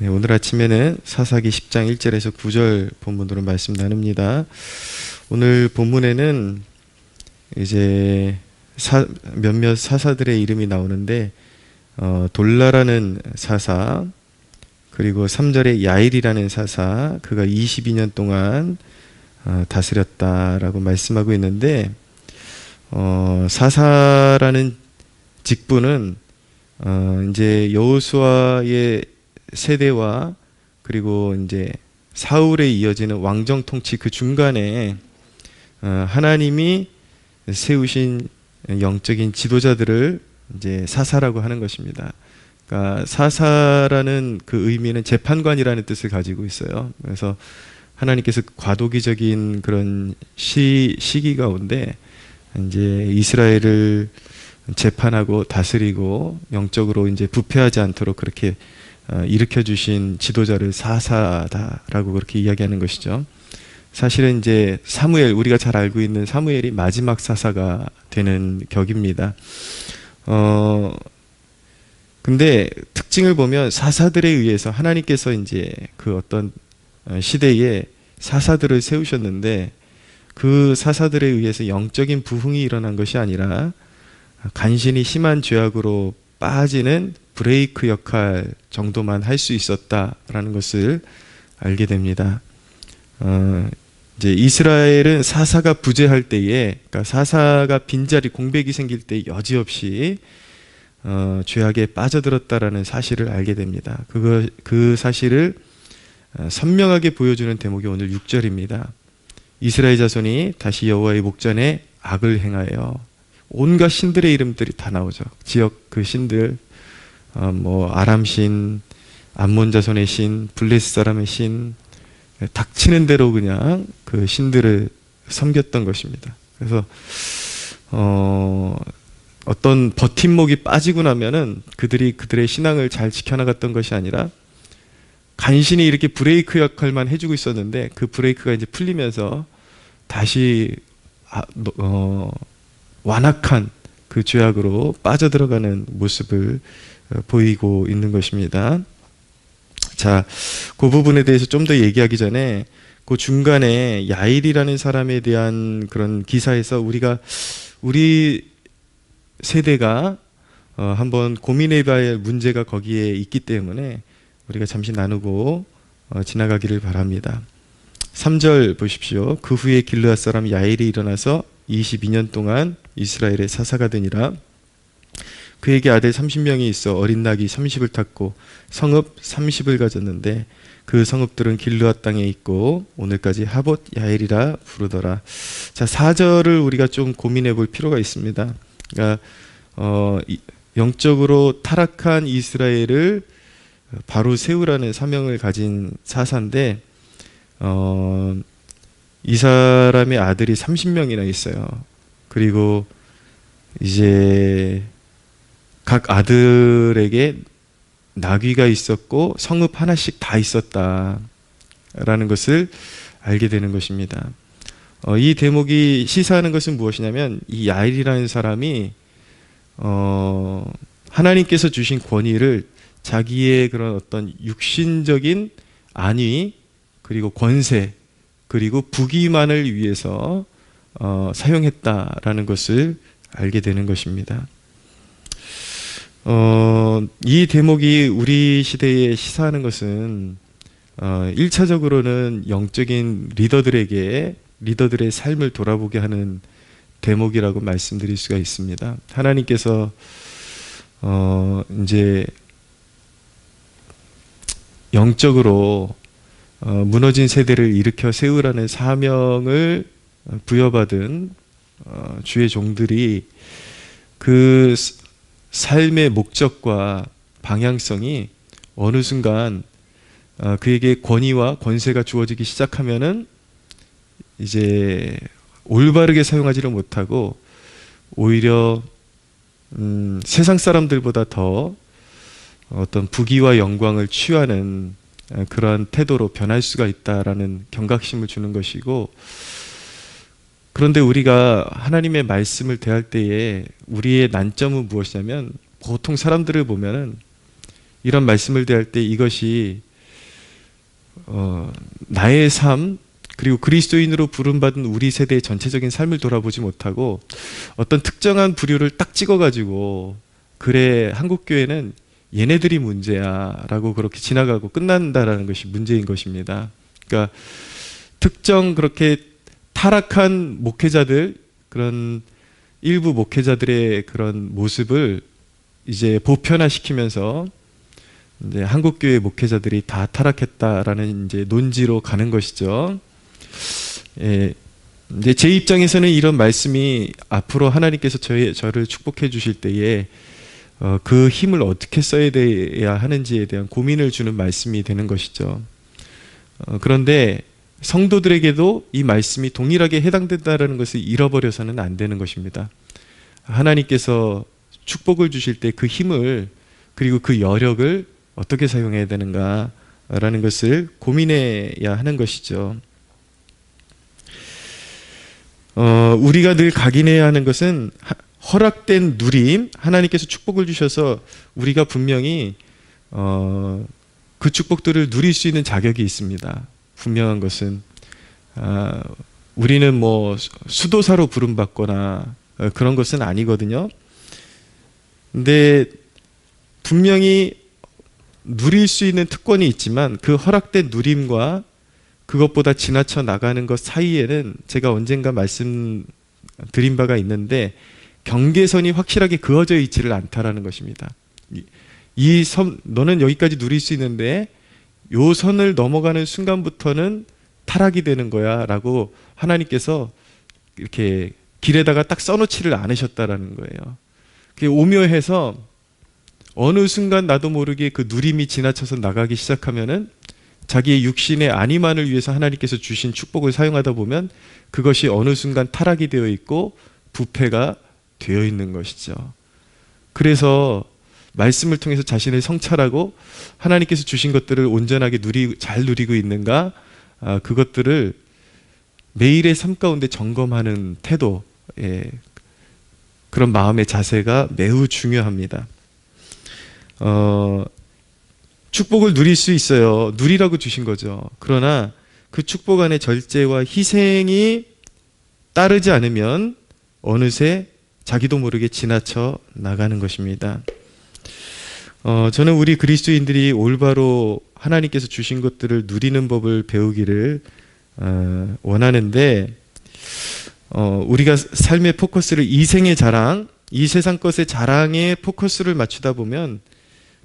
네, 오늘 아침에는 사사기 10장 1절에서 9절 본문으로 말씀 나눕니다. 오늘 본문에는 이제 몇몇 사사들의 이름이 나오는데 돌라라는 사사, 그리고 3절에 야일이라는 사사, 그가 22년 동안 다스렸다라고 말씀하고 있는데 사사라는 직분은 이제 여호수아의 세대와 그리고 이제 사울에 이어지는 왕정 통치 그 중간에 하나님이 세우신 영적인 지도자들을 이제 사사라고 하는 것입니다. 그러니까 사사라는 그 의미는 재판관이라는 뜻을 가지고 있어요. 그래서 하나님께서 과도기적인 그런 시기 가운데 이제 이스라엘을 재판하고 다스리고 영적으로 이제 부패하지 않도록 그렇게 일으켜 주신 지도자를 사사다라고 그렇게 이야기하는 것이죠. 사실은 이제 사무엘, 우리가 잘 알고 있는 사무엘이 마지막 사사가 되는 격입니다. 근데 특징을 보면 사사들에 의해서 하나님께서 이제 그 어떤 시대에 사사들을 세우셨는데 그 사사들에 의해서 영적인 부흥이 일어난 것이 아니라 간신히 심한 죄악으로 빠지는 브레이크 역할 정도만 할 수 있었다라는 것을 알게 됩니다. 이제 이스라엘은 사사가 부재할 때에, 그러니까 사사가 빈자리 공백이 생길 때 여지없이 죄악에 빠져들었다라는 사실을 알게 됩니다. 그 사실을 선명하게 보여주는 대목이 오늘 6절입니다. 이스라엘 자손이 다시 여호와의 목전에 악을 행하여, 온갖 신들의 이름들이 다 나오죠. 지역 그 신들, 뭐 아람 신, 암몬 자손의 신, 블레스 사람의 신, 닥치는 대로 그냥 그 신들을 섬겼던 것입니다. 그래서 어떤 버팀목이 빠지고 나면은 그들의 신앙을 잘 지켜나갔던 것이 아니라 간신히 이렇게 브레이크 역할만 해주고 있었는데 그 브레이크가 이제 풀리면서 다시 완악한 그 죄악으로 빠져들어가는 모습을 보이고 있는 것입니다. 자, 그 부분에 대해서 좀 더 얘기하기 전에 그 중간에 야일이라는 사람에 대한 그런 기사에서 우리 세대가 한번 고민해봐야 할 문제가 거기에 있기 때문에 우리가 잠시 나누고 지나가기를 바랍니다. 3절 보십시오. 그 후에 길르앗 사람 야일이 일어나서 22년 동안 이스라엘의 사사가 되니라. 그에게 아들 30명이 있어 어린 낙이 30을 탔고 성읍 30을 가졌는데 그 성읍들은 길르앗 땅에 있고 오늘까지 하봇 야일이라 부르더라. 자, 4절을 우리가 좀 고민해 볼 필요가 있습니다. 그러니까 영적으로 타락한 이스라엘을 바로 세우라는 사명을 가진 사사인데 이 사람의 아들이 30명이나 있어요. 그리고 이제 각 아들에게 나귀가 있었고 성읍 하나씩 다 있었다라는 것을 알게 되는 것입니다. 이 대목이 시사하는 것은 무엇이냐면 이 야일이라는 사람이 하나님께서 주신 권위를 자기의 그런 어떤 육신적인 안위 그리고 권세 그리고 부귀만을 위해서 사용했다라는 것을 알게 되는 것입니다. 이 대목이 우리 시대에 시사하는 것은 1차적으로는 영적인 리더들의 삶을 돌아보게 하는 대목이라고 말씀드릴 수가 있습니다. 하나님께서 이제 영적으로 무너진 세대를 일으켜 세우라는 사명을 부여받은 주의 종들이 그 삶의 목적과 방향성이 어느 순간 그에게 권위와 권세가 주어지기 시작하면은 이제 올바르게 사용하지를 못하고 오히려 세상 사람들보다 더 어떤 부귀와 영광을 취하는 그러한 태도로 변할 수가 있다라는 경각심을 주는 것이고, 그런데 우리가 하나님의 말씀을 대할 때에 우리의 난점은 무엇이냐면 보통 사람들을 보면은 이런 말씀을 대할 때 이것이 나의 삶 그리고 그리스도인으로 부름받은 우리 세대의 전체적인 삶을 돌아보지 못하고 어떤 특정한 부류를 딱 찍어가지고 그래 한국교회는 얘네들이 문제야 라고 그렇게 지나가고 끝난다라는 것이 문제인 것입니다. 그러니까 특정 그렇게 타락한 목회자들, 그런 일부 목회자들의 그런 모습을 이제 보편화시키면서 이제 한국교회 목회자들이 다 타락했다라는 이제 논지로 가는 것이죠. 예, 이제 제 입장에서는 이런 말씀이 앞으로 하나님께서 저를 축복해 주실 때에 그 힘을 어떻게 써야 돼야 하는지에 대한 고민을 주는 말씀이 되는 것이죠. 그런데 성도들에게도 이 말씀이 동일하게 해당된다는 것을 잃어버려서는 안 되는 것입니다. 하나님께서 축복을 주실 때 그 힘을 그리고 그 여력을 어떻게 사용해야 되는가라는 것을 고민해야 하는 것이죠. 우리가 늘 각인해야 하는 것은 허락된 누림, 하나님께서 축복을 주셔서 우리가 분명히 그 축복들을 누릴 수 있는 자격이 있습니다. 분명한 것은 우리는 뭐 수도사로 부름받거나 그런 것은 아니거든요. 근데 분명히 누릴 수 있는 특권이 있지만 그 허락된 누림과 그것보다 지나쳐 나가는 것 사이에는 제가 언젠가 말씀드린 바가 있는데 경계선이 확실하게 그어져 있지를 않다라는 것입니다. 이 선, 너는 여기까지 누릴 수 있는데 요 선을 넘어가는 순간부터는 타락이 되는 거야 라고 하나님께서 이렇게 길에다가 딱 써놓지를 않으셨다라는 거예요. 그게 오묘해서 어느 순간 나도 모르게 그 누림이 지나쳐서 나가기 시작하면은 자기의 육신의 안위만을 위해서 하나님께서 주신 축복을 사용하다 보면 그것이 어느 순간 타락이 되어 있고 부패가 되어 있는 것이죠. 그래서 말씀을 통해서 자신을 성찰하고 하나님께서 주신 것들을 온전하게 잘 누리고 있는가, 그것들을 매일의 삶 가운데 점검하는 태도, 그런 마음의 자세가 매우 중요합니다. 축복을 누릴 수 있어요. 누리라고 주신 거죠. 그러나 그 축복 안에 절제와 희생이 따르지 않으면 어느새 자기도 모르게 지나쳐 나가는 것입니다. 저는 우리 그리스도인들이 올바로 하나님께서 주신 것들을 누리는 법을 배우기를 원하는데, 우리가 삶의 포커스를 이생의 자랑, 이 세상 것의 자랑에 포커스를 맞추다 보면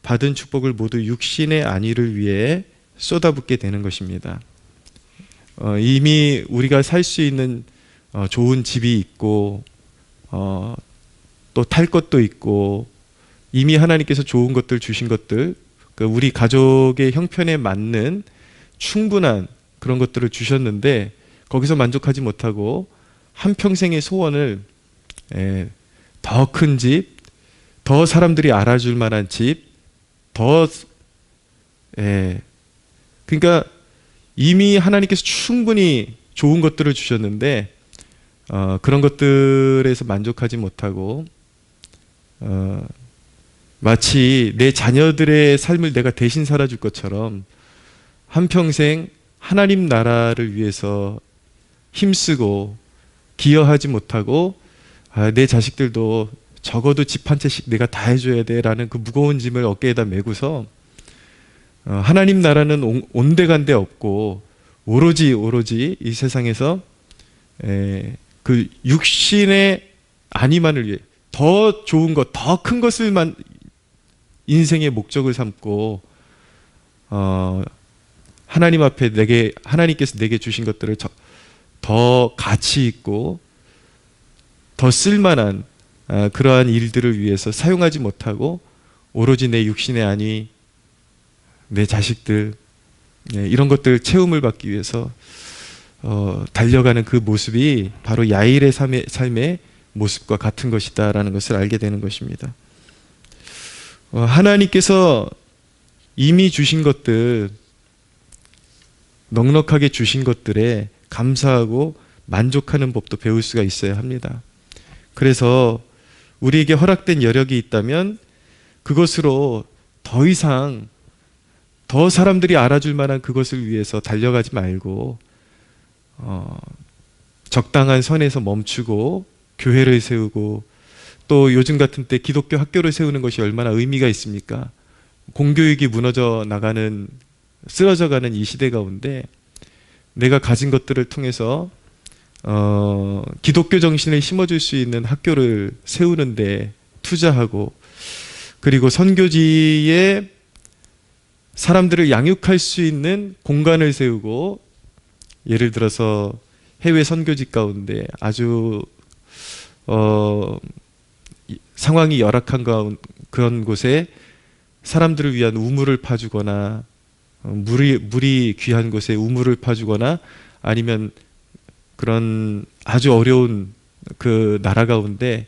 받은 축복을 모두 육신의 안위를 위해 쏟아붓게 되는 것입니다. 이미 우리가 살 수 있는 좋은 집이 있고 또 탈 것도 있고 이미 하나님께서 좋은 것들 주신 것들, 우리 가족의 형편에 맞는 충분한 그런 것들을 주셨는데 거기서 만족하지 못하고 한평생의 소원을 더 큰 집, 더 사람들이 알아줄 만한 집, 그러니까 이미 하나님께서 충분히 좋은 것들을 주셨는데 그런 것들에서 만족하지 못하고 마치 내 자녀들의 삶을 내가 대신 살아줄 것처럼 한평생 하나님 나라를 위해서 힘쓰고 기여하지 못하고 내 자식들도 적어도 집 한 채씩 내가 다 해줘야 돼 라는 그 무거운 짐을 어깨에다 메고서 하나님 나라는 온데간데 없고 오로지 이 세상에서 그 육신의 안위만을 위해 더 좋은 것, 더 큰 것을만 인생의 목적을 삼고 하나님 앞에 하나님께서 내게 주신 것들을 더 가치 있고 더 쓸만한 그러한 일들을 위해서 사용하지 못하고 오로지 내 육신의 안위, 내 자식들, 이런 것들 채움을 받기 위해서 달려가는 그 모습이 바로 야일의 삶의 모습과 같은 것이다라는 것을 알게 되는 것입니다. 하나님께서 이미 주신 것들, 넉넉하게 주신 것들에 감사하고 만족하는 법도 배울 수가 있어야 합니다. 그래서 우리에게 허락된 여력이 있다면 그것으로 더 이상 더 사람들이 알아줄 만한 그것을 위해서 달려가지 말고 적당한 선에서 멈추고 교회를 세우고, 또 요즘 같은 때 기독교 학교를 세우는 것이 얼마나 의미가 있습니까? 공교육이 무너져 나가는, 쓰러져가는 이 시대 가운데 내가 가진 것들을 통해서 기독교 정신을 심어줄 수 있는 학교를 세우는데 투자하고, 그리고 선교지에 사람들을 양육할 수 있는 공간을 세우고, 예를 들어서 해외 선교지 가운데 아주 상황이 열악한 그런 곳에 사람들을 위한 우물을 파주거나, 물이 귀한 곳에 우물을 파주거나, 아니면 그런 아주 어려운 그 나라 가운데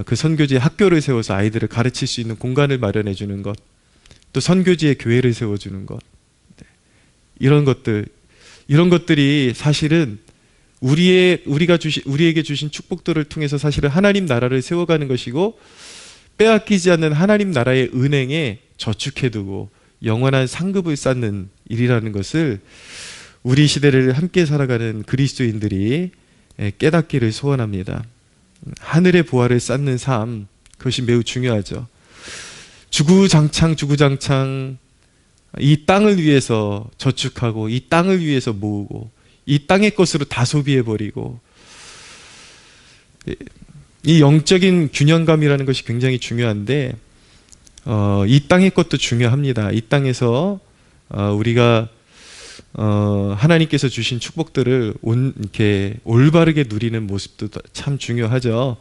그 선교지에 학교를 세워서 아이들을 가르칠 수 있는 공간을 마련해 주는 것, 또 선교지에 교회를 세워주는 것, 이런 것들이 사실은 우리에게 주신 축복들을 통해서 사실은 하나님 나라를 세워가는 것이고, 빼앗기지 않는 하나님 나라의 은행에 저축해두고 영원한 상급을 쌓는 일이라는 것을 우리 시대를 함께 살아가는 그리스도인들이 깨닫기를 소원합니다. 하늘의 보화를 쌓는 삶, 그것이 매우 중요하죠. 주구장창 이 땅을 위해서 저축하고, 이 땅을 위해서 모으고, 이 땅의 것으로 다 소비해버리고, 이 영적인 균형감이라는 것이 굉장히 중요한데, 이 땅의 것도 중요합니다. 이 땅에서 우리가 하나님께서 주신 축복들을 이렇게 올바르게 누리는 모습도 참 중요하죠.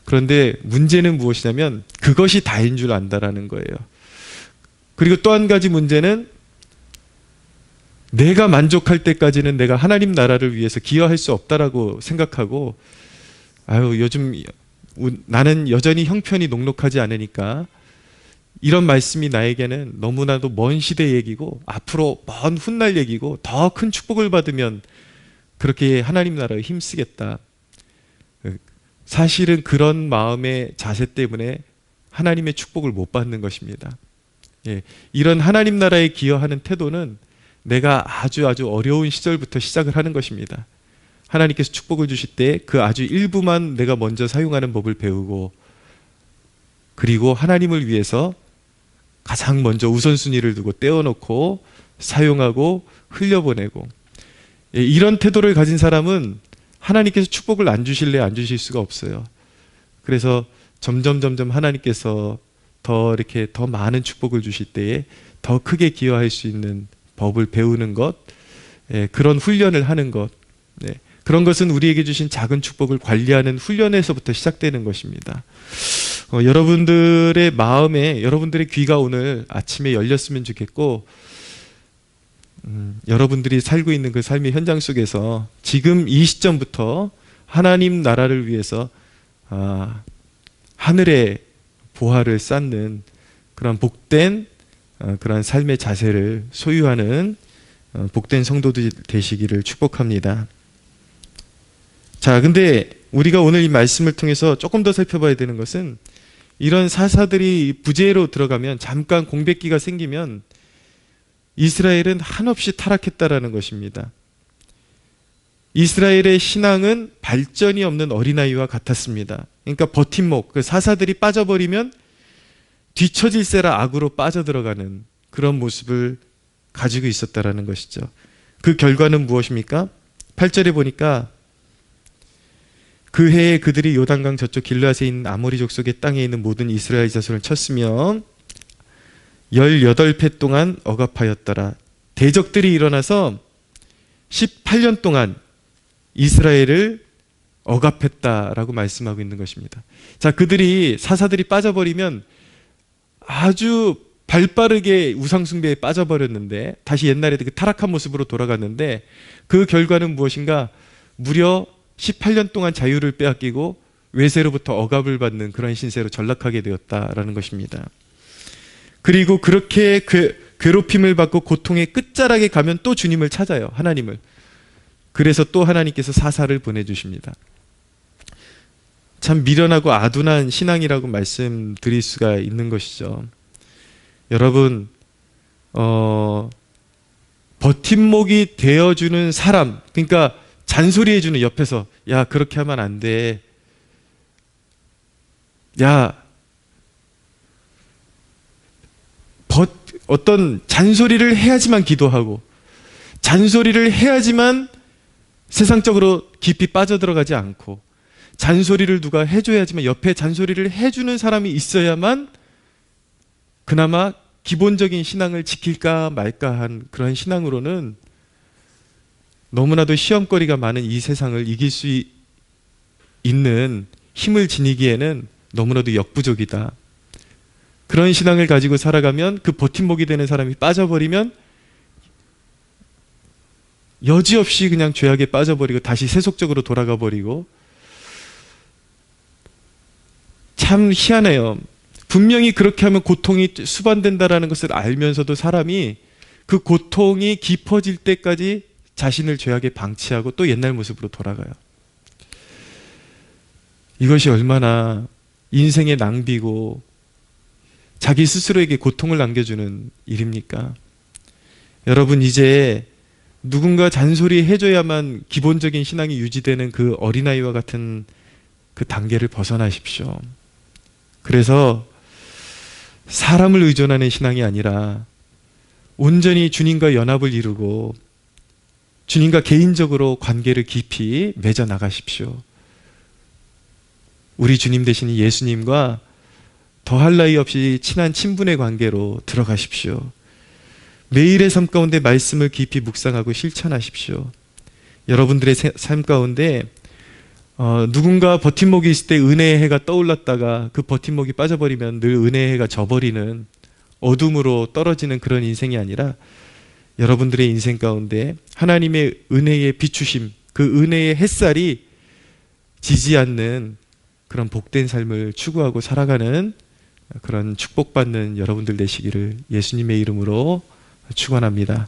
그런데 문제는 무엇이냐면 그것이 다인 줄 안다라는 거예요. 그리고 또 한 가지 문제는, 내가 만족할 때까지는 내가 하나님 나라를 위해서 기여할 수 없다라고 생각하고, 요즘 나는 여전히 형편이 녹록하지 않으니까, 이런 말씀이 나에게는 너무나도 먼 시대 얘기고 앞으로 먼 훗날 얘기고, 더 큰 축복을 받으면 그렇게 하나님 나라에 힘쓰겠다. 사실은 그런 마음의 자세 때문에 하나님의 축복을 못 받는 것입니다. 이런 하나님 나라에 기여하는 태도는 내가 아주 어려운 시절부터 시작을 하는 것입니다. 하나님께서 축복을 주실 때 그 아주 일부만 내가 먼저 사용하는 법을 배우고, 그리고 하나님을 위해서 가장 먼저 우선순위를 두고 떼어놓고 사용하고 흘려보내고, 이런 태도를 가진 사람은 하나님께서 축복을 안 주실래 안 주실 수가 없어요. 그래서 점점 하나님께서 이렇게 더 많은 축복을 주실 때에 더 크게 기여할 수 있는 법을 배우는 것, 그런 훈련을 하는 것, 그런 것은 우리에게 주신 작은 축복을 관리하는 훈련에서부터 시작되는 것입니다. 여러분들의 마음에, 여러분들의 귀가 오늘 아침에 열렸으면 좋겠고, 여러분들이 살고 있는 그 삶의 현장 속에서 지금 이 시점부터 하나님 나라를 위해서 하늘의 보화를 쌓는 그런 복된 그런 삶의 자세를 소유하는 복된 성도들 되시기를 축복합니다. 자, 근데 우리가 오늘 이 말씀을 통해서 조금 더 살펴봐야 되는 것은, 이런 사사들이 부재로 들어가면, 잠깐 공백기가 생기면 이스라엘은 한없이 타락했다라는 것입니다. 이스라엘의 신앙은 발전이 없는 어린아이와 같았습니다. 그러니까 버팀목, 그 사사들이 빠져버리면 뒤처질세라 악으로 빠져들어가는 그런 모습을 가지고 있었다라는 것이죠. 그 결과는 무엇입니까? 8절에 보니까, 그 해에 그들이 요단강 저쪽 길르앗에 있는 아모리 족속의 땅에 있는 모든 이스라엘 자손을 쳤으며 18해 동안 억압하였더라. 대적들이 일어나서 18년 동안 이스라엘을 억압했다라고 말씀하고 있는 것입니다. 자, 사사들이 빠져버리면 아주 발빠르게 우상숭배에 빠져버렸는데, 다시 옛날에 그 타락한 모습으로 돌아갔는데, 그 결과는 무엇인가? 무려 18년 동안 자유를 빼앗기고 외세로부터 억압을 받는 그런 신세로 전락하게 되었다라는 것입니다. 그리고 그렇게 괴롭힘을 받고 고통의 끝자락에 가면 또 주님을 찾아요, 하나님을. 그래서 또 하나님께서 사사를 보내주십니다. 참 미련하고 아둔한 신앙이라고 말씀드릴 수가 있는 것이죠. 여러분, 버팀목이 되어주는 사람, 그러니까 잔소리해주는 옆에서, 야, 그렇게 하면 안 돼. 야, 어떤 잔소리를 해야지만 기도하고, 잔소리를 해야지만 세상적으로 깊이 빠져들어가지 않고, 잔소리를 누가 해줘야지만, 옆에 잔소리를 해주는 사람이 있어야만 그나마 기본적인 신앙을 지킬까 말까 한 그런 신앙으로는 너무나도 시험거리가 많은 이 세상을 이길 수 있는 힘을 지니기에는 너무나도 역부족이다. 그런 신앙을 가지고 살아가면, 그 버팀목이 되는 사람이 빠져버리면 여지없이 그냥 죄악에 빠져버리고 다시 세속적으로 돌아가 버리고, 참 희한해요. 분명히 그렇게 하면 고통이 수반된다라는 것을 알면서도 사람이 그 고통이 깊어질 때까지 자신을 죄악에 방치하고 또 옛날 모습으로 돌아가요. 이것이 얼마나 인생의 낭비고 자기 스스로에게 고통을 남겨주는 일입니까? 여러분, 이제 누군가 잔소리 해줘야만 기본적인 신앙이 유지되는 그 어린아이와 같은 그 단계를 벗어나십시오. 그래서 사람을 의존하는 신앙이 아니라 온전히 주님과 연합을 이루고 주님과 개인적으로 관계를 깊이 맺어 나가십시오. 우리 주님 되신 예수님과 더할 나위 없이 친한 친분의 관계로 들어가십시오. 매일의 삶 가운데 말씀을 깊이 묵상하고 실천하십시오. 여러분들의 삶 가운데 누군가 버팀목이 있을 때 은혜의 해가 떠올랐다가 그 버팀목이 빠져버리면 늘 은혜의 해가 져버리는 어둠으로 떨어지는 그런 인생이 아니라, 여러분들의 인생 가운데 하나님의 은혜의 비추심, 그 은혜의 햇살이 지지 않는 그런 복된 삶을 추구하고 살아가는 그런 축복받는 여러분들 되시기를 예수님의 이름으로 축원합니다.